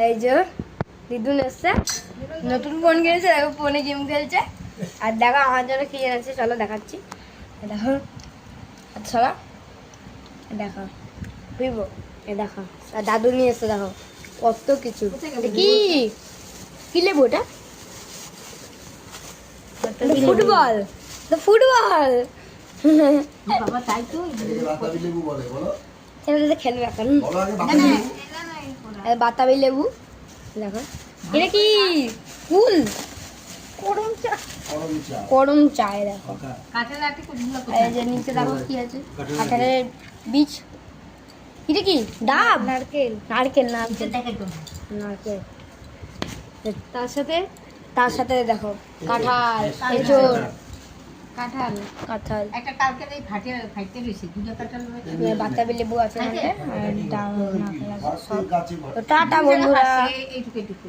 এই যে দিদুন এসছে, নতুন ফোন কিনেছে, দেখো ফোনে গেম খেলছে। আর দেখো আমার জন্য কি এনেছে, চলো দেখাচ্ছি। দেখো আচ্ছা দেখো বুঝবো, এ দেখো। আর দাদু নিয়ে এসছে, দেখো কত কিছু। কি কি লেবু ওটা? Football, football. বাবা তাই তো বাতাবি লেবু বলে, বলো। ছেলেটা খেলবে এখন। বলো আগে বাতাবি লেবু। বাতাবি লেবু দেখো। এটা কি ফুল? করম চা, গরম চা। করম চায় দেখো। কাঁঠাল আটি কোনগুলো এই যে নিচে দেখো কি আছে, কাঁঠালের বীজ। এটা কি ডাব? নারকেল, নারকেল, নারকেল, দেখে তো নারকেল। তার সাথে দেখো কাঁঠাল, খেজুর, কাঁঠাল কাঁঠাল, একটা কালকে এই ফাইটে রয়েছে দুটো কাঁঠাল হয়েছে বাতাবি লেবু আছে, আর ডাব, নারকেল আছে সব। গাছে তো টাটা বন্ধুরা। এইটুকু এইটুকু